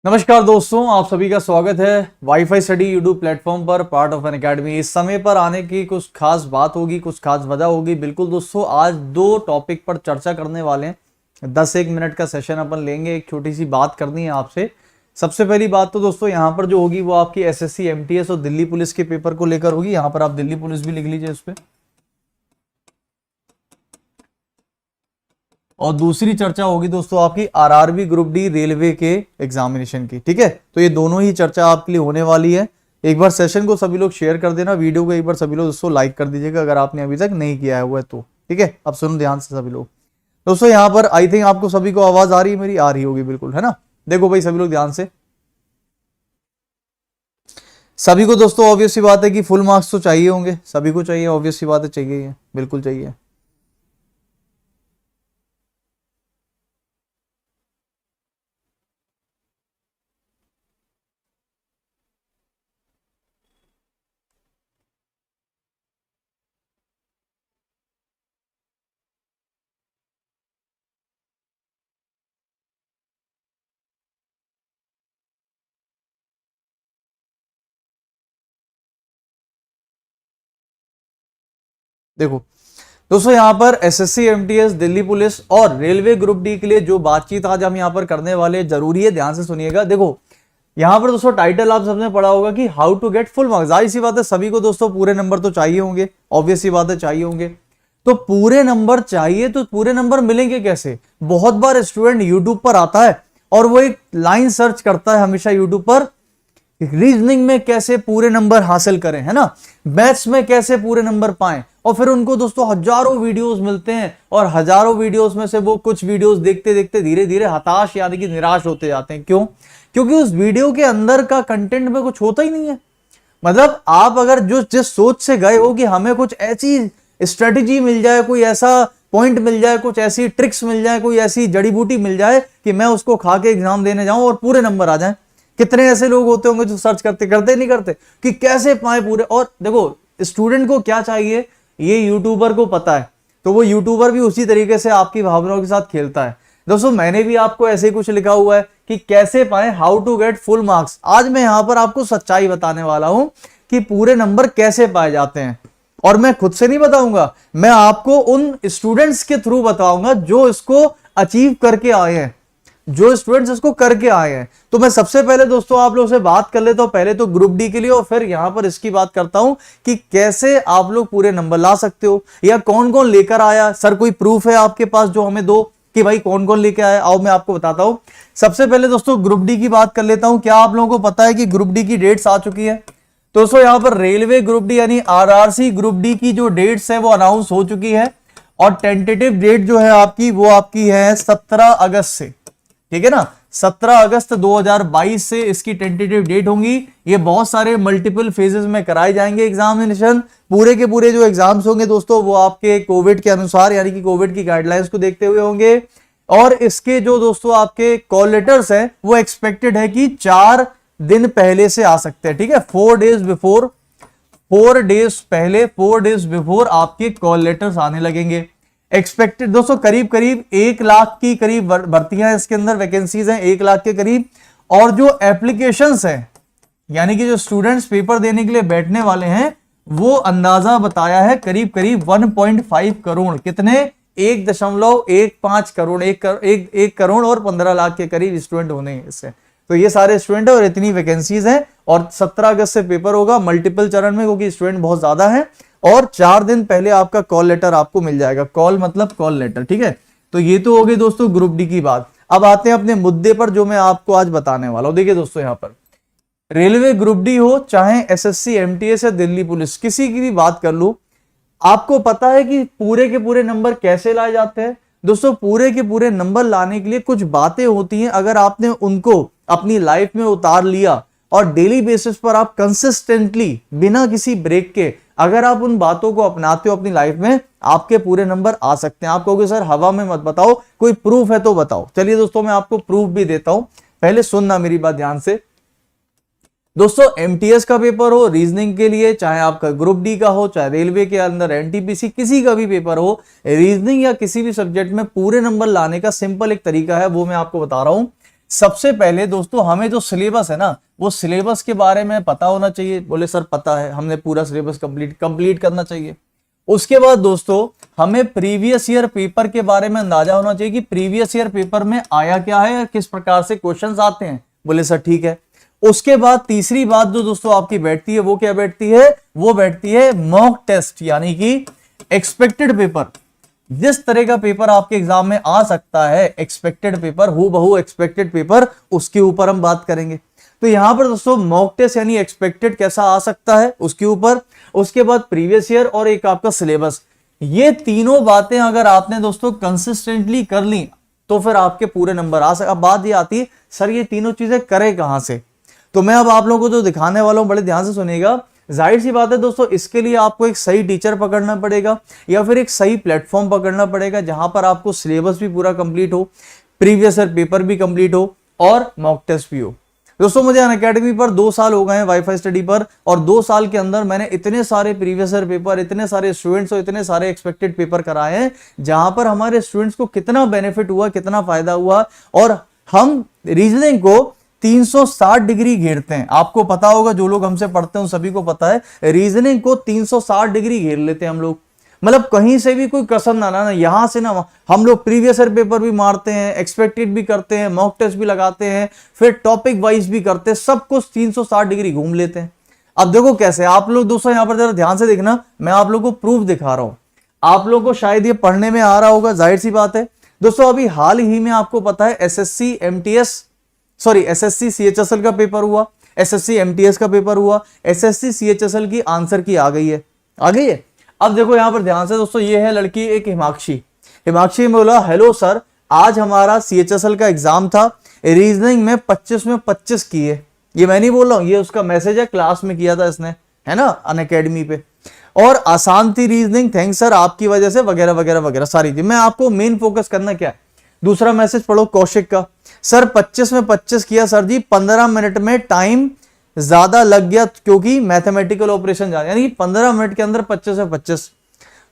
नमस्कार दोस्तों, आप सभी का स्वागत है वाईफाई स्टडी यूट्यूब प्लेटफॉर्म पर पार्ट ऑफ एन अकेडमी। इस समय पर आने की कुछ खास बात होगी, कुछ खास वजह होगी। बिल्कुल दोस्तों, आज दो टॉपिक पर चर्चा करने वाले हैं। 10-1 मिनट का सेशन अपन लेंगे। एक छोटी सी बात करनी है आपसे। सबसे पहली बात तो दोस्तों यहाँ पर जो होगी वो आपकी एसएससी एमटीएस और दिल्ली पुलिस के पेपर को लेकर होगी। यहाँ पर आप दिल्ली पुलिस भी लिख लीजिए इस पे। और दूसरी चर्चा होगी दोस्तों आपकी आरआरबी ग्रुप डी रेलवे के एग्जामिनेशन की। ठीक है, तो ये दोनों ही चर्चा आपके लिए होने वाली है। एक बार सेशन को सभी लोग शेयर कर देना, वीडियो को एक बार सभी लोग दोस्तों लाइक कर दीजिएगा अगर आपने अभी तक नहीं किया हुआ है तो। ठीक है, अब सुनो ध्यान से सभी लोग। दोस्तों यहाँ पर आई थिंक आपको सभी को आवाज आ रही है, मेरी आ रही होगी बिल्कुल, है ना। देखो भाई सभी लोग ध्यान से, सभी को दोस्तों ऑब्वियस सी बात है कि फुल मार्क्स तो चाहिए होंगे, सभी को चाहिए, ऑब्वियस सी बात है, चाहिए, बिल्कुल चाहिए। देखो दोस्तों, यहाँ पर एसएससी एमटीएस दिल्ली पुलिस और रेलवे ग्रुप डी के लिए जो बातचीत आज हम यहाँ पर करने वाले, जरूरी है, ध्यान से सुनिएगा। देखो यहाँ पर दोस्तों टाइटल आप सबने पढ़ा होगा कि how to get full marks. जाहिर सी बात है सभी को दोस्तों पूरे नंबर तो चाहिए होंगे, ऑब्वियस सी बात है चाहिए होंगे। तो पूरे नंबर चाहिए तो पूरे नंबर मिलेंगे कैसे? बहुत बार स्टूडेंट यूट्यूब पर आता है और वो एक लाइन सर्च करता है हमेशा यूट्यूब पर, रीजनिंग में कैसे पूरे नंबर हासिल करें, है ना, मैथ्स में कैसे पूरे नंबर पाएं। और फिर उनको दोस्तों हजारों वीडियोस मिलते हैं और हजारों वीडियोस में से वो कुछ वीडियोस देखते देखते धीरे धीरे हताश यानी कि निराश होते जाते हैं। क्यों? क्योंकि उस वीडियो के अंदर का कंटेंट में कुछ होता ही नहीं है। मतलब आप अगर जो जिस सोच से गए हो कि हमें कुछ ऐसी स्ट्रेटेजी मिल जाए, कोई ऐसा पॉइंट मिल जाए, कुछ ऐसी ट्रिक्स मिल जाए, कोई ऐसी जड़ी बूटी मिल जाए कि मैं उसको खा के एग्जाम देने जाऊं और पूरे नंबर आ जाए। कितने ऐसे लोग होते होंगे जो सर्च करते करते नहीं करते कि कैसे पाए पूरे। और देखो स्टूडेंट को क्या चाहिए ये यूट्यूबर को पता है, तो वो यूट्यूबर भी उसी तरीके से आपकी भावनाओं के साथ खेलता है। दोस्तों मैंने भी आपको ऐसे ही कुछ लिखा हुआ है कि कैसे पाए, how to get full marks. आज मैं यहां पर आपको सच्चाई बताने वाला हूं कि पूरे नंबर कैसे पाए जाते हैं। और मैं खुद से नहीं बताऊंगा, मैं आपको उन स्टूडेंट्स के थ्रू बताऊंगा जो इसको अचीव करके आए हैं, जो स्टूडेंट्स इसको करके आए हैं। तो मैं सबसे पहले दोस्तों आप लोगों से बात कर लेता हूं, पहले तो ग्रुप डी के लिए और फिर यहां पर इसकी बात करता हूं कि कैसे आप लोग पूरे नंबर ला सकते हो या कौन कौन लेकर आया। सर कोई प्रूफ है आपके पास जो हमें दो कि भाई कौन कौन लेके आया? आओ मैं आपको बताता हूं। सबसे पहले दोस्तों ग्रुप डी की बात कर लेता हूं। क्या आप लोगों को पता है कि ग्रुप डी की डेट्स आ चुकी है? दोस्तों यहां पर रेलवे ग्रुप डी यानी आरआरसी ग्रुप डी की जो डेट्स है वो अनाउंस हो चुकी है और टेंटेटिव डेट जो है आपकी वो आपकी है 17 अगस्त से। ठीक है ना, 17 अगस्त 2022 से इसकी टेंटेटिव डेट होंगी। ये बहुत सारे मल्टीपल फेजेस में कराए जाएंगे एग्जामिनेशन। पूरे के पूरे जो एग्जाम्स होंगे दोस्तों वो आपके कोविड के अनुसार यानी कि कोविड की गाइडलाइंस को देखते हुए होंगे। और इसके जो दोस्तों आपके कॉल लेटर्स हैं वो एक्सपेक्टेड है कि 4 दिन पहले से आ सकते हैं। ठीक है, 4 डेज बिफोर, 4 डेज पहले, 4 डेज बिफोर आपके कॉल लेटर्स आने लगेंगे। एक्सपेक्टेड दोस्तों करीब करीब 1 लाख की करीब भर्तियां इसके अंदर वैकेंसीज हैं, 1 लाख के करीब। और जो एप्लीकेशंस हैं यानी कि जो स्टूडेंट्स पेपर देने के लिए बैठने वाले हैं वो अंदाजा बताया है करीब करीब 1.5 करोड़। कितने? 1.15 करोड़, 1 करोड़ और 15 लाख के करीब स्टूडेंट होने हैं इससे। तो ये सारे स्टूडेंट है और इतनी वैकेंसीज हैं और 17 अगस्त से पेपर होगा मल्टीपल चरण में क्योंकि स्टूडेंट बहुत ज्यादा है। और 4 दिन पहले आपका कॉल लेटर आपको मिल जाएगा। कॉल मतलब कॉल लेटर। ठीक है, तो ये तो हो गई दोस्तों ग्रुप डी की बात। अब आते हैं अपने मुद्दे पर जो मैं आपको आज बताने वाला हूं। देखिए दोस्तों यहाँ पर रेलवे ग्रुप डी हो चाहे एसएससी एमटीएस या दिल्ली पुलिस, किसी की भी बात कर लूं, आपको पता है कि पूरे के पूरे नंबर कैसे लाए जाते हैं। दोस्तों पूरे के पूरे नंबर लाने के लिए कुछ बातें होती हैं, अगर आपने उनको अपनी लाइफ में उतार लिया और डेली बेसिस पर आप कंसिस्टेंटली बिना किसी ब्रेक के अगर आप उन बातों को अपनाते हो अपनी लाइफ में, आपके पूरे नंबर आ सकते हैं। आप कहोगे सर हवा में मत बताओ, कोई प्रूफ है तो बताओ। चलिए दोस्तों मैं आपको प्रूफ भी देता हूं, पहले सुनना मेरी बात ध्यान से। दोस्तों एमटीएस का पेपर हो रीजनिंग के लिए, चाहे आपका ग्रुप डी का हो, चाहे रेलवे के अंदर एनटीपीसी किसी का भी पेपर हो, रीजनिंग या किसी भी सब्जेक्ट में पूरे नंबर लाने का सिंपल एक तरीका है, वो मैं आपको बता रहा हूं। सबसे पहले दोस्तों हमें जो सिलेबस है ना, वो सिलेबस के बारे में पता होना चाहिए। बोले सर पता है, हमने पूरा सिलेबस कंप्लीट करना चाहिए। उसके बाद दोस्तों हमें प्रीवियस ईयर पेपर के बारे में अंदाजा होना चाहिए कि प्रीवियस ईयर पेपर में आया क्या है, किस प्रकार से क्वेश्चंस आते हैं। बोले सर ठीक है। उसके बाद तीसरी बात जो दोस्तों आपकी बैठती है वो क्या बैठती है, वो बैठती है मॉक टेस्ट, यानी कि एक्सपेक्टेड पेपर। जिस तरह का पेपर आपके एग्जाम में आ सकता है, एक्सपेक्टेड पेपर, हूबहू एक्सपेक्टेड पेपर, उसके ऊपर हम बात करेंगे। तो यहां पर दोस्तों मॉक टेस्ट यानी एक्सपेक्टेड कैसा आ सकता है उसके ऊपर, उसके बाद प्रीवियस ईयर और एक आपका सिलेबस। ये तीनों बातें अगर आपने दोस्तों कंसिस्टेंटली कर ली तो फिर आपके पूरे नंबर आ सकते। अब बात ये आती है सर ये तीनों चीजें करें कहां से, तो मैं अब आप लोगों को जो दिखाने वाला हूं बड़े ध्यान से सुनिएगा। जाहिर सी बात है दोस्तों, इसके लिए आपको एक सही टीचर पकड़ना पड़ेगा या फिर एक सही प्लेटफॉर्म पकड़ना पड़ेगा जहां पर आपको सिलेबस भी पूरा कंप्लीट हो, प्रीवियस ईयर पेपर भी कंप्लीट हो और मॉक टेस्ट भी हो। दोस्तों मुझे अनअकैडमी पर 2 साल हो गए हैं वाईफाई स्टडी पर, और 2 साल के अंदर मैंने इतने सारे प्रीवियस ईयर पेपर, इतने सारे स्टूडेंट्स और इतने सारे एक्सपेक्टेड पेपर कराए हैं जहां पर हमारे स्टूडेंट्स को कितना बेनिफिट हुआ, कितना फायदा हुआ। और हम रीजनिंग को 360 डिग्री घेरते हैं। आपको पता होगा, जो लोग हमसे पढ़ते हैं उन सभी को पता है, रीजनिंग को 360 डिग्री घेर लेते हैं हम लोग। मतलब कहीं से भी कोई कसर ना लाना, यहां से ना हम लोग प्रीवियस ईयर पेपर भी मारते हैं, एक्सपेक्टेड भी करते हैं, मॉक टेस्ट भी लगाते हैं, फिर टॉपिक वाइज भी करते हैं, सब कुछ 360 डिग्री घूम लेते हैं। अब देखो कैसे, आप लोग दोस्तों यहां पर जरा ध्यान से देखना, मैं आप लोग को प्रूफ दिखा रहा हूं। आप लोग को शायद ये पढ़ने में आ रहा होगा, जाहिर सी बात है दोस्तों। अभी हाल ही में आपको पता है एसएससी सीएचएसएल का पेपर हुआ, एसएससी एमटीएस का पेपर हुआ, एसएससी सीएचएसएल की आंसर की आ गई है। अब देखो यहां पर ध्यान से दोस्तों, ये है लड़की एक हिमाक्षी ने बोला हेलो सर, आज हमारा सीएचएसएल का एग्जाम था, रीजनिंग में 25 में 25 किए। ये मैं नहीं बोल रहा हूं, ये उसका मैसेज है, क्लास में किया था इसने, है ना, अनअकैडमी पे। और आसान थी रीजनिंग, थैंक्स सर आपकी वजह से, वगैरह वगैरह वगैरह सारी थी। मैं आपको मेन फोकस करना क्या है, दूसरा मैसेज पढ़ो कौशिक का, सर 25 में 25 किया सर जी, 15 मिनट में टाइम ज्यादा लग गया क्योंकि मैथमेटिकल ऑपरेशन ज्यादा, यानी 15 मिनट के अंदर 25 में 25।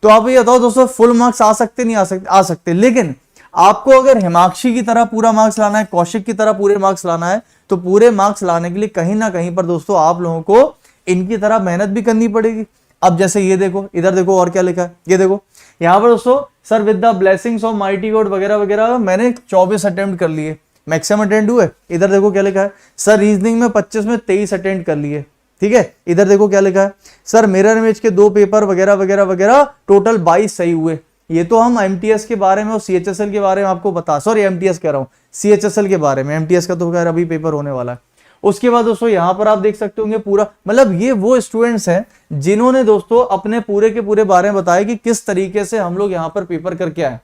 तो आप ये बताओ दोस्तों, फुल मार्क्स आ सकते नहीं आ सकते। लेकिन आपको अगर हिमाक्षी की तरह पूरा मार्क्स लाना है, कौशिक की तरह पूरे मार्क्स लाना है, तो पूरे मार्क्स लाने के लिए कहीं ना कहीं पर दोस्तों आप लोगों को इनकी तरह मेहनत भी करनी पड़ेगी। अब जैसे ये देखो, इधर देखो और क्या लिखा है, ये देखो यहां पर दोस्तों, sir with the blessings of mighty God वगैरह वगैरह, मैंने 24 अटेम्प्ट कर लिए, मैक्सिमम अटेम्प्ट हुए। इधर देखो क्या लिखा है, सर रीजनिंग में 25 में 23 अटेम्प्ट कर लिए, ठीक है। इधर देखो क्या लिखा है, सर मिरर इमेज के 2 पेपर वगैरह वगैरह वगैरह, टोटल 22 सही हुए। ये तो हम एमटीएस के बारे में और सीएचएसएल के बारे में आपको बता, सॉरी एमटीएस कह रहा हूं, सीएचएसएल के बारे में, एमटीएस का तो खैर अभी पेपर होने वाला है। उसके बाद दोस्तों यहां पर आप देख सकते होंगे पूरा, मतलब ये वो स्टूडेंट्स हैं जिन्होंने दोस्तों अपने पूरे के पूरे बारे में बताया कि किस तरीके से हम लोग यहां पर पेपर करके आए।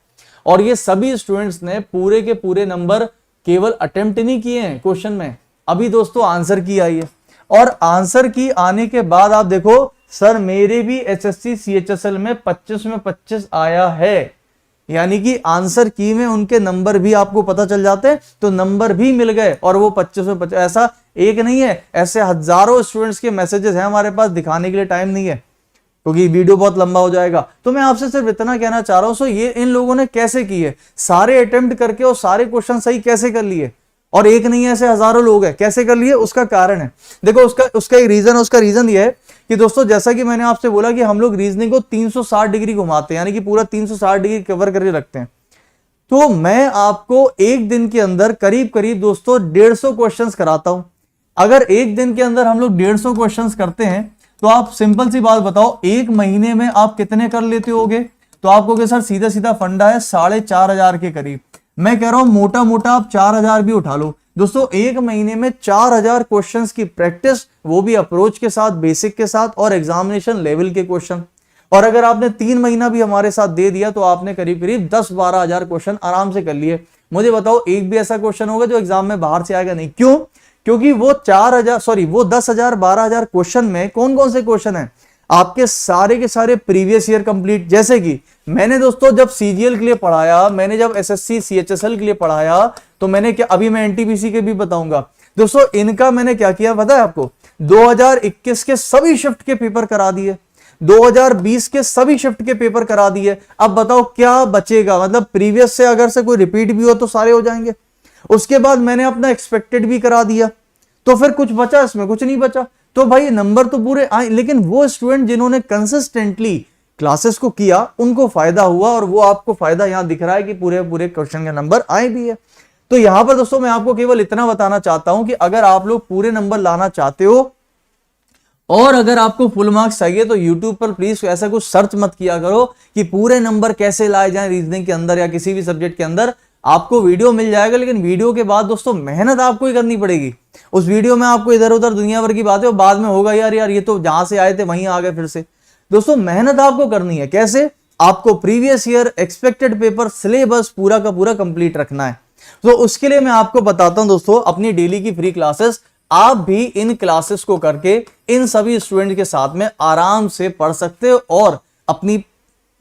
और ये सभी स्टूडेंट्स ने पूरे के पूरे नंबर केवल अटेम्प्ट नहीं किए हैं क्वेश्चन में, अभी दोस्तों आंसर की आई है। और आंसर की आने के बाद आप देखो, सर मेरे भी एसएससी सीएचएसएल में 25 में 25 आया है, यानी कि आंसर की में उनके नंबर भी आपको पता चल जाते हैं, तो नंबर भी मिल गए और वो 25 में 25। ऐसा एक नहीं है, ऐसे हजारों स्टूडेंट्स के मैसेजेस हैं हमारे पास, दिखाने के लिए टाइम नहीं है क्योंकि वीडियो बहुत लंबा हो जाएगा। तो मैं आपसे सिर्फ इतना कहना चाह रहा हूं, सो ये इन लोगों ने कैसे किए, सारे अटेम्प्ट करके और सारे क्वेश्चन सही कैसे कर लिए, और एक नहीं ऐसे हजारों लोग हैं, कैसे कर लिए, उसका कारण है। देखो उसका एक रीजन, उसका रीजन ये है कि दोस्तों जैसा कि मैंने आपसे बोला कि हम लोग रीजनिंग को 360 डिग्री घुमाते हैं, यानी कि पूरा 360 डिग्री कवर करके रखते हैं। तो मैं आपको एक दिन के अंदर करीब करीब दोस्तों 150 क्वेश्चंस कराता हूं। अगर एक दिन के अंदर हम लोग 150 क्वेश्चंस करते हैं, तो आप सिंपल सी बात बताओ, एक महीने में आप कितने कर लेते होगे। तो आप कहोगे सर सीधा सीधा फंडा है 4,500 के करीब। मैं कह रहा हूं मोटा मोटा आप 4,000 भी उठा लो दोस्तों, एक महीने में 4,000 क्वेश्चंस की प्रैक्टिस, वो भी अप्रोच के साथ, बेसिक के साथ और एग्जामिनेशन लेवल के क्वेश्चन। और अगर आपने 3 महीना भी हमारे साथ दे दिया तो आपने करीब करीब 10-12 हजार क्वेश्चन आराम से कर लिए। मुझे बताओ एक भी ऐसा क्वेश्चन होगा जो एग्जाम में बाहर से आएगा नहीं, क्यों? क्योंकि वो 10,000 12,000 क्वेश्चन में कौन कौन से क्वेश्चन है, आपके सारे के सारे प्रीवियस ईयर कंप्लीट। जैसे कि मैंने दोस्तों जब सीजीएल के लिए पढ़ाया, मैंने जब एसएससी सीएचएसएल के लिए पढ़ाया, तो मैंने क्या, अभी मैं एनटीपीसी के भी बताऊंगा दोस्तों, इनका मैंने क्या किया पता है आपको, 2021 के सभी शिफ्ट के पेपर करा दिए, 2020 के सभी शिफ्ट के पेपर करा दिए। अब बताओ क्या बचेगा, मतलब प्रीवियस से अगर से कोई रिपीट भी हो तो सारे हो जाएंगे। उसके बाद मैंने अपना एक्सपेक्टेड भी करा दिया, तो फिर कुछ बचा इसमें? कुछ नहीं बचा। तो भाई नंबर तो पूरे आए, लेकिन वो स्टूडेंट जिन्होंने कंसिस्टेंटली क्लासेस को किया उनको फायदा हुआ, और वो आपको फायदा यहां दिख रहा है कि पूरे पूरे क्वेश्चन के नंबर आए भी है। तो यहां पर दोस्तों मैं आपको केवल इतना बताना चाहता हूं कि अगर आप लोग पूरे नंबर लाना चाहते हो और अगर आपको फुल मार्क्स चाहिए तो YouTube पर प्लीज ऐसा कुछ सर्च मत किया करो कि पूरे नंबर कैसे लाए जाएं रीजनिंग के अंदर या किसी भी सब्जेक्ट के अंदर। आपको वीडियो मिल जाएगा, लेकिन वीडियो के बाद दोस्तों मेहनत आपको ही करनी पड़ेगी। उस वीडियो में आपको इधर उधर दुनिया भर की बातें, और बाद में होगा यार ये तो जहां से आए थे वहीं आ गए फिर से। दोस्तों मेहनत आपको करनी है। कैसे? आपको previous year expected paper syllabus पूरा का पूरा कंप्लीट रखना है। तो उसके लिए मैं आपको बताता हूं दोस्तों, अपनी डेली की फ्री क्लासेस, आप भी इन क्लासेस को करके इन सभी स्टूडेंट के साथ में आराम से पढ़ सकते हो और अपनी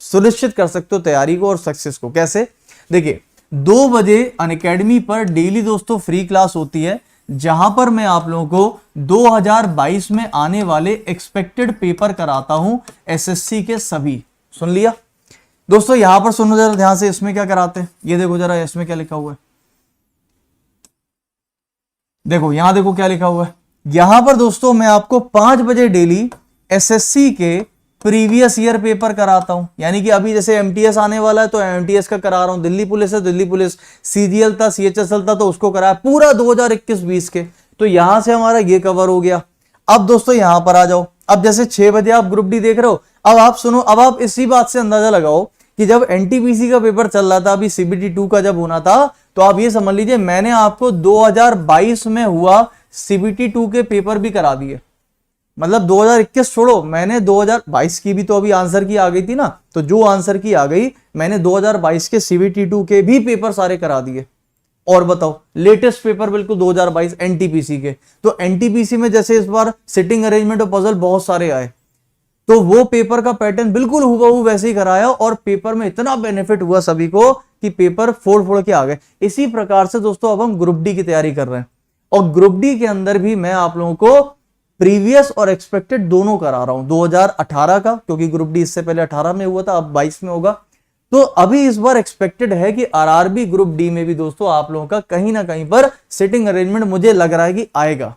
सुनिश्चित कर सकते हो तैयारी को और सक्सेस को। कैसे? देखिए 2 बजे अनअकैडमी पर डेली दोस्तों फ्री क्लास होती है, जहां पर मैं आप लोगों को 2022 में आने वाले एक्सपेक्टेड पेपर कराता हूं एसएससी के सभी। सुन लिया दोस्तों? यहां पर सुनो जरा ध्यान से, इसमें क्या कराते हैं ये देखो जरा, इसमें क्या लिखा हुआ है, देखो यहां देखो क्या लिखा हुआ है। यहां पर दोस्तों मैं आपको 5 बजे डेली एसएससी के प्रीवियस ईयर पेपर कराता हूं। यानी कि अभी जैसे एमटीएस आने वाला है तो एमटीएस का करा रहा हूं, दिल्ली पुलिस है दिल्ली पुलिस, सीजीएल था सीएचएसएल था तो उसको कराया पूरा 2021-20 के। तो यहां से हमारा ये कवर हो गया। अब दोस्तों यहां पर आ जाओ, अब जैसे 6 बजे आप ग्रुप डी देख रहे हो, अब आप सुनो, अब आप इसी बात से अंदाजा लगाओ कि जब एनटीपीसी का पेपर चल रहा था, अभी सीबीटी 2 का जब होना था, तो आप ये समझ लीजिए मैंने आपको 2022 में हुआ सीबीटी 2 के पेपर भी करा दिए। मतलब 2021 छोड़ो, मैंने 2022 की भी तो अभी आंसर की आ गई थी ना, तो जो आंसर की आ गई मैंने 2022 के सीबीटी 2 के भी पेपर सारे करा दिए। और बताओ लेटेस्ट पेपर बिल्कुल 2022 एनटीपीसी के, तो एनटीपीसी में जैसे इस बार सिटिंग अरेंजमेंट और पजल बहुत सारे आए, तो वो पेपर का पैटर्न बिल्कुल हुबहू वैसे ही कराया और पेपर में इतना बेनिफिट हुआ सभी को कि पेपर फोड़ के आ गए। इसी प्रकार से दोस्तों अब हम ग्रुप डी की तैयारी कर रहे हैं, और ग्रुप डी के अंदर भी मैं आप लोगों को प्रीवियस और एक्सपेक्टेड दोनों करा रहा हूं। 2018 का, क्योंकि ग्रुप डी इससे पहले 18 में हुआ था, अब 22 में होगा। तो अभी इस बार एक्सपेक्टेड है कि आरआरबी ग्रुप डी में भी दोस्तों आप लोगों का कहीं ना कहीं पर सिटिंग अरेंजमेंट मुझे लग रहा है कि आएगा।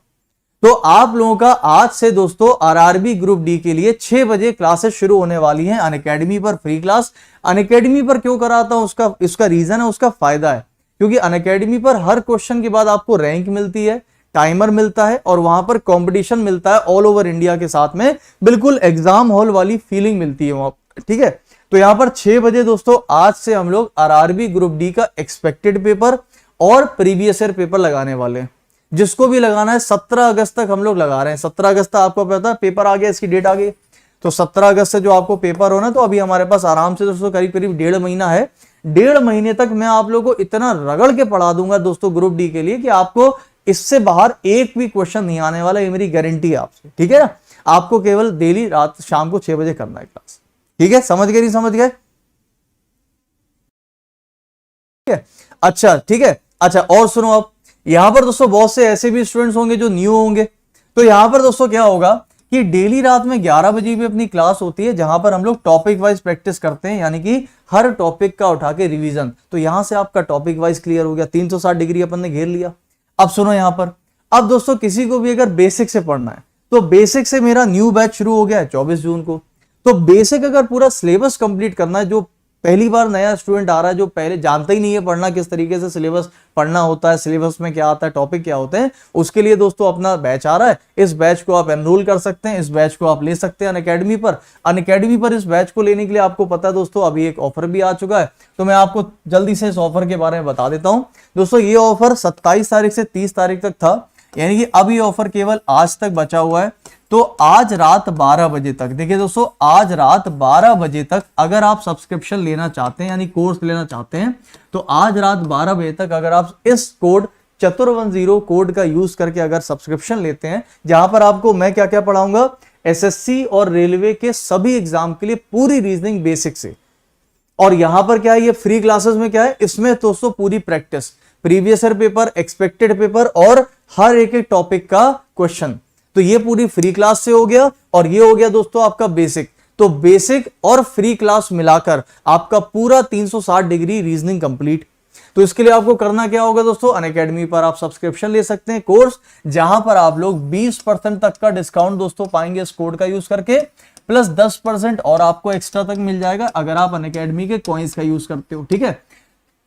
तो आप लोगों का आज से दोस्तों आरआरबी ग्रुप डी के लिए 6 बजे क्लासेस शुरू होने वाली हैं अनअकैडमी पर, फ्री क्लास। अनअकैडमी पर क्यों कराता हूं, उसका रीजन है, उसका फायदा है, क्योंकि अनअकैडमी पर हर क्वेश्चन के बाद आपको रैंक मिलती है, टाइमर मिलता है, और वहां पर कंपटीशन मिलता है ऑल ओवर इंडिया के साथ में, बिल्कुल एग्जाम हॉल वाली फीलिंग मिलती है वहां। ठीक है, तो यहां पर 6 बजे दोस्तों आज से हम लोग आरआरबी ग्रुप डी का एक्सपेक्टेड पेपर और प्रीवियस ईयर पेपर लगाने वाले हैं। जिसको भी लगाना है 17 अगस्त तक हम लोग लगा रहे हैं। 17 अगस्त तक आपको पता है पेपर आ गया, इसकी डेट आ गई, तो 17 अगस्त से जो आपको पेपर होना, तो अभी हमारे पास आराम से दोस्तों करीब करीब 1.5 महीना है। 1.5 महीने तक मैं आप लोगों को इतना रगड़ के पढ़ा दूंगा दोस्तों ग्रुप डी के लिए कि आपको इससे बाहर एक भी क्वेश्चन नहीं आने वाला, ये मेरी गारंटी है आपसे। ठीक है ना? आपको केवल डेली रात शाम को 6 बजे करना है क्लास। ठीक है, समझ गए नहीं समझ गए? अच्छा ठीक है। अच्छा और सुनो, अब यहां पर दोस्तों बहुत से ऐसे भी स्टूडेंट्स होंगे जो न्यू होंगे, तो यहां पर दोस्तों क्या होगा कि डेली रात में 11 बजे भी अपनी क्लास होती है, जहां पर हम लोग टॉपिक वाइज प्रैक्टिस करते हैं, यानी कि हर टॉपिक का उठा के रिवीजन। तो यहां से आपका टॉपिक वाइज क्लियर हो गया, 360 डिग्री अपन ने घेर लिया। अब सुनो यहां पर, अब दोस्तों किसी को भी अगर बेसिक से पढ़ना है तो बेसिक से मेरा न्यू बैच शुरू हो गया है 24 जून को। तो बेसिक अगर पूरा सिलेबस कंप्लीट करना है, जो पहली बार नया स्टूडेंट आ रहा है, जो पहले जानता ही नहीं है पढ़ना किस तरीके से सिलेबस पढ़ना होता है, सिलेबस में क्या आता है, टॉपिक क्या होते हैं, उसके लिए दोस्तों अपना बैच आ रहा है। इस बैच को आप एनरोल कर सकते हैं, इस बैच को आप ले सकते हैं अनअकैडमी पर। अनअकैडमी पर इस बैच को लेने के लिए आपको पता है दोस्तों अभी एक ऑफर भी आ चुका है, तो मैं आपको जल्दी से इस ऑफर के बारे में बता देता हूं। दोस्तों ये ऑफर 27 तारीख से 30 तारीख तक था, यानी कि अब ये ऑफर केवल आज तक बचा हुआ है। तो आज रात 12 बजे तक, देखिए दोस्तों आज रात 12 बजे तक अगर आप सब्सक्रिप्शन लेना चाहते हैं, यानी कोर्स लेना चाहते हैं, तो आज रात 12 बजे तक अगर आप इस कोड चतुर10 कोड का यूज करके अगर सब्सक्रिप्शन लेते हैं, जहां पर आपको मैं क्या क्या पढ़ाऊंगा, एसएससी और रेलवे के सभी एग्जाम के लिए पूरी रीजनिंग बेसिक से। और यहां पर क्या है, ये फ्री क्लासेस में क्या है, इसमें दोस्तों पूरी practice, previous year paper, expected paper और हर एक टॉपिक का क्वेश्चन, तो ये पूरी फ्री क्लास से हो गया। और ये हो गया दोस्तों आपका बेसिक। तो बेसिक और फ्री क्लास मिलाकर आपका पूरा 360 डिग्री रीजनिंग कंप्लीट। तो इसके लिए आपको करना क्या होगा दोस्तों, अनअकैडमी पर आप सब्सक्रिप्शन ले सकते हैं कोर्स, जहां पर आप लोग 20% तक का डिस्काउंट दोस्तों पाएंगे इस कोड का यूज करके, प्लस 10% और आपको एक्स्ट्रा तक मिल जाएगा अगर आप अनअकैडमी के कॉइन्स का यूज करते हो। ठीक है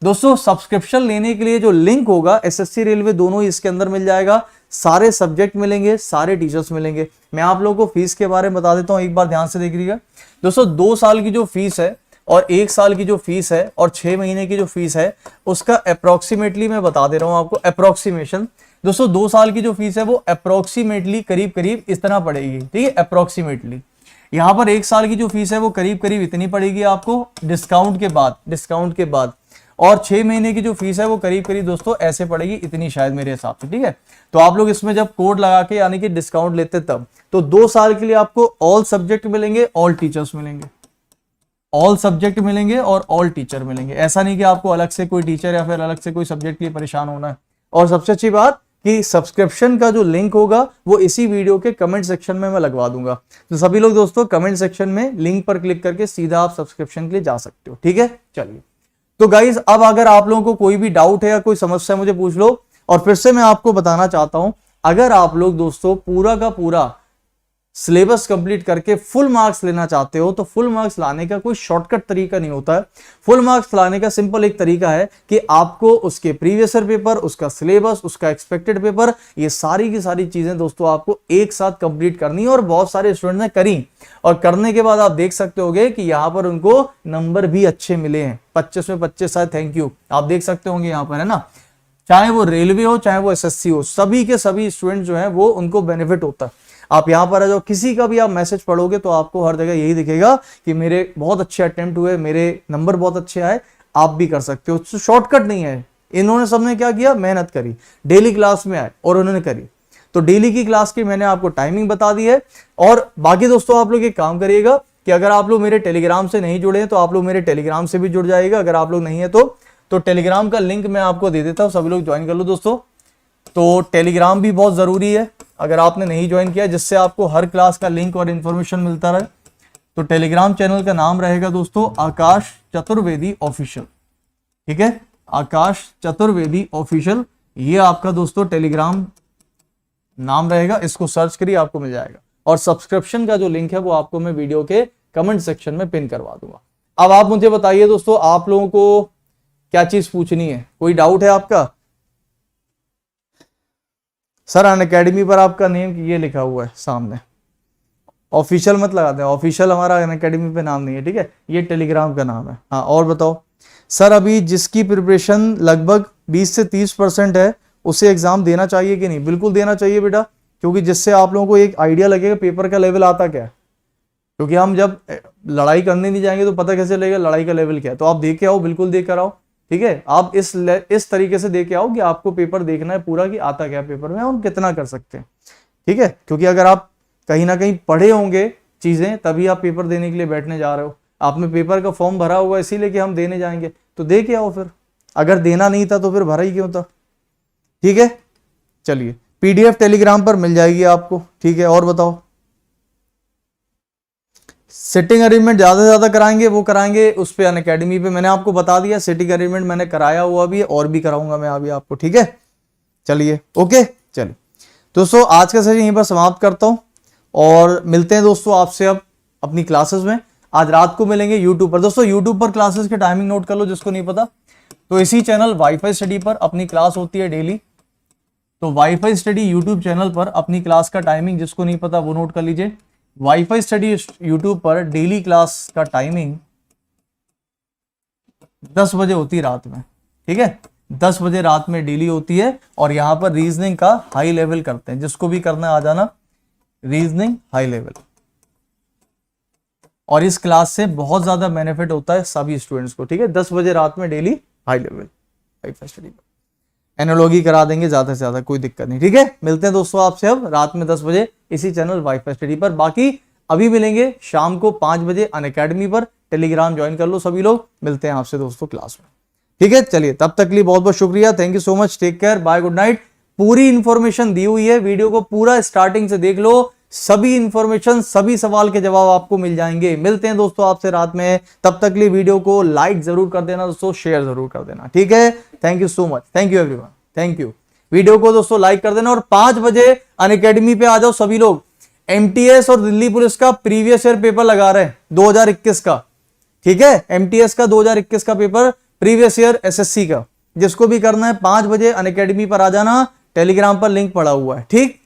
दोस्तों, सब्सक्रिप्शन लेने के लिए जो लिंक होगा एसएससी रेलवे दोनों ही इसके अंदर मिल जाएगा, सारे सब्जेक्ट मिलेंगे, सारे टीचर्स मिलेंगे। मैं आप लोगों को फीस के बारे में बता देता हूं, एक बार ध्यान से देखिएगा दोस्तों। 2 साल की जो फीस है और 1 साल की जो फीस है और 6 महीने की जो फीस है, उसका अप्रोक्सीमेटली मैं बता दे रहा हूं आपको, अप्रोक्सीमेशन दोस्तों 2 साल की जो फीस है वो अप्रोक्सीमेटली करीब करीब इस तरह पड़ेगी। ठीक है, अप्रोक्सीमेटली। यहां पर 1 साल की जो फीस है वो करीब करीब इतनी पड़ेगी आपको डिस्काउंट के बाद, और 6 महीने की जो फीस है वो करीब करीब दोस्तों ऐसे पड़ेगी इतनी, शायद मेरे हिसाब से। ठीक है, तो आप लोग इसमें जब कोड लगा के यानी कि डिस्काउंट लेते तब, तो 2 साल के लिए आपको ऑल सब्जेक्ट मिलेंगे, ऑल टीचर्स मिलेंगे, ऑल सब्जेक्ट मिलेंगे और ऑल टीचर मिलेंगे। ऐसा नहीं कि आपको अलग से कोई टीचर या फिर अलग से कोई सब्जेक्ट के लिए परेशान होना है। और सबसे अच्छी बात कि सब्सक्रिप्शन का जो लिंक होगा वो इसी वीडियो के कमेंट सेक्शन में मैं लगवा दूंगा, तो सभी लोग दोस्तों कमेंट सेक्शन में लिंक पर क्लिक करके सीधा आप सब्सक्रिप्शन के लिए जा सकते हो। ठीक है, चलिए तो गाइज अब अगर आप लोगों को कोई भी डाउट है या कोई समस्या मुझे पूछ लो। और फिर से मैं आपको बताना चाहता हूं, अगर आप लोग दोस्तों पूरा का पूरा सिलेबस कंप्लीट करके फुल मार्क्स लेना चाहते हो, तो फुल मार्क्स लाने का कोई शॉर्टकट तरीका नहीं होता है। फुल मार्क्स लाने का सिंपल एक तरीका है कि आपको उसके प्रीवियस ईयर पेपर, उसका सिलेबस, उसका एक्सपेक्टेड पेपर, ये सारी की सारी चीजें दोस्तों आपको एक साथ कंप्लीट करनी है। और बहुत सारे स्टूडेंट ने करी, और करने के बाद आप देख सकते होंगे कि यहाँ पर उनको नंबर भी अच्छे मिले हैं, 25 में 25 शायद, थैंक यू, आप देख सकते होंगे यहाँ पर, है ना। चाहे वो रेलवे हो चाहे वो एसएससी हो, सभी के सभी स्टूडेंट जो है वो उनको बेनिफिट होता है। आप यहाँ पर जो किसी का भी आप मैसेज पढ़ोगे तो आपको हर जगह यही दिखेगा कि मेरे बहुत अच्छे अटेम्प्ट हुए, मेरे नंबर बहुत अच्छे आए, आप भी कर सकते हो। शॉर्टकट नहीं है, इन्होंने सबने क्या किया, मेहनत करी, डेली क्लास में आए और उन्होंने करी। तो डेली की क्लास की मैंने आपको टाइमिंग बता दी है। और बाकी दोस्तों आप लोग एक काम करिएगा कि अगर आप लोग मेरे टेलीग्राम से नहीं जुड़े हैं तो आप लोग मेरे टेलीग्राम से भी जुड़ जाइएगा। अगर आप लोग नहीं है तो टेलीग्राम का लिंक मैं आपको दे देता हूं, सभी लोग ज्वाइन कर लो दोस्तों। तो टेलीग्राम भी बहुत जरूरी है अगर आपने नहीं ज्वाइन किया, जिससे आपको हर क्लास का लिंक और इन्फॉर्मेशन मिलता रहे। तो टेलीग्राम चैनल का नाम रहेगा दोस्तों आकाश चतुर्वेदी ऑफिशियल। ठीक है, आकाश चतुर्वेदी ऑफिशियल, ये आपका दोस्तों टेलीग्राम नाम रहेगा, इसको सर्च करिए आपको मिल जाएगा। और सब्सक्रिप्शन का जो लिंक है वो आपको मैं वीडियो के कमेंट सेक्शन में पिन करवा दूंगा। अब आप मुझे बताइए दोस्तों, आप लोगों को क्या चीज पूछनी है, कोई डाउट है आपका? सर अनअकैडमी पर आपका नेम ये लिखा हुआ है सामने, ऑफिशियल मत लगाते हैं, ऑफिशियल हमारा अनअकैडमी पे नाम नहीं है। ठीक है, ये टेलीग्राम का नाम है। हाँ और बताओ सर, अभी जिसकी प्रिपरेशन लगभग 20 से 30% है उसे एग्जाम देना चाहिए कि नहीं? बिल्कुल देना चाहिए बेटा, क्योंकि जिससे आप लोगों को एक आइडिया लगेगा पेपर का लेवल आता क्या है। क्योंकि हम जब लड़ाई करने नहीं जाएंगे तो पता कैसे लगेगा लड़ाई का लेवल क्या है। तो आप देख के आओ, बिल्कुल देख कर आओ। ठीक है, आप इस तरीके से देख के आओ कि आपको पेपर देखना है पूरा कि आता क्या पेपर में, हम कितना कर सकते हैं। ठीक है, क्योंकि अगर आप कहीं ना कहीं पढ़े होंगे चीजें तभी आप पेपर देने के लिए बैठने जा रहे हो। आपने पेपर का फॉर्म भरा हुआ इसीलिए कि हम देने जाएंगे, तो दे के आओ फिर। अगर देना नहीं था तो फिर भरा ही क्यों था। ठीक है, चलिए पीडीएफ टेलीग्राम पर मिल जाएगी आपको। ठीक है, और बताओ सिटिंग अरेंजमेंट ज्यादा से ज्यादा कराएंगे, वो कराएंगे उस पे अनअकैडमी पे, मैंने आपको बता दिया। सिटिंग अरेंजमेंट मैंने कराया हुआ भी है और भी कराऊंगा मैं अभी आपको। ठीक है, चलिए ओके, चलिए दोस्तों आज का सेशन यहीं पर समाप्त करता हूं और मिलते हैं दोस्तों आपसे अब अपनी क्लासेस में। आज रात को मिलेंगे यूट्यूब पर। दोस्तों यूट्यूब पर क्लासेस की टाइमिंग नोट कर लो जिसको नहीं पता, तो इसी चैनल वाईफाई स्टडी पर अपनी क्लास होती है डेली। तो वाईफाई स्टडी यूट्यूब चैनल पर अपनी क्लास का टाइमिंग जिसको नहीं पता वो नोट कर लीजिए। वाईफाई स्टडी यूट्यूब पर डेली क्लास का टाइमिंग 10 बजे होती है रात में। ठीक है, 10 बजे रात में डेली होती है। और यहाँ पर रीजनिंग का हाई लेवल करते हैं, जिसको भी करना आ जाना, रीजनिंग हाई लेवल। और इस क्लास से बहुत ज्यादा बेनिफिट होता है सभी स्टूडेंट्स को। ठीक है, 10 बजे रात में daily high level wifi study पर एनालॉजी करा देंगे ज्यादा से ज्यादा, कोई दिक्कत नहीं। ठीक है, मिलते हैं दोस्तों आपसे अब रात में 10 बजे इसी चैनल वाईफाई स्टडी पर। बाकी अभी मिलेंगे शाम को 5 बजे अनअकैडमी पर। टेलीग्राम ज्वाइन कर लो सभी लोग, मिलते हैं आपसे दोस्तों क्लास में। ठीक है, चलिए तब तक के लिए बहुत बहुत शुक्रिया, thank you so much, take care, bye, good night. पूरी इंफॉर्मेशन दी हुई है, वीडियो को पूरा स्टार्टिंग से देख लो, सभी इंफॉर्मेशन सभी सवाल के जवाब आपको मिल जाएंगे। मिलते हैं दोस्तों आपसे रात में, तब तक के लिए वीडियो को लाइक जरूर कर देना दोस्तों, शेयर जरूर कर देना। ठीक है, thank you so much, thank you everyone, thank you. Video को दोस्तों लाइक कर देना और 5 बजे अनअकैडमी पे आ जाओ सभी लोग। एमटीएस और दिल्ली पुलिस का प्रीवियस ईयर पेपर लगा रहे हैं 2021 का, ठीक है। एमटीएस का 2021 का पेपर, प्रीवियस ईयर एसएससी का। जिसको भी करना है 5 बजे अनअकैडमी पर आ जाना, टेलीग्राम पर लिंक पड़ा हुआ है, ठीक।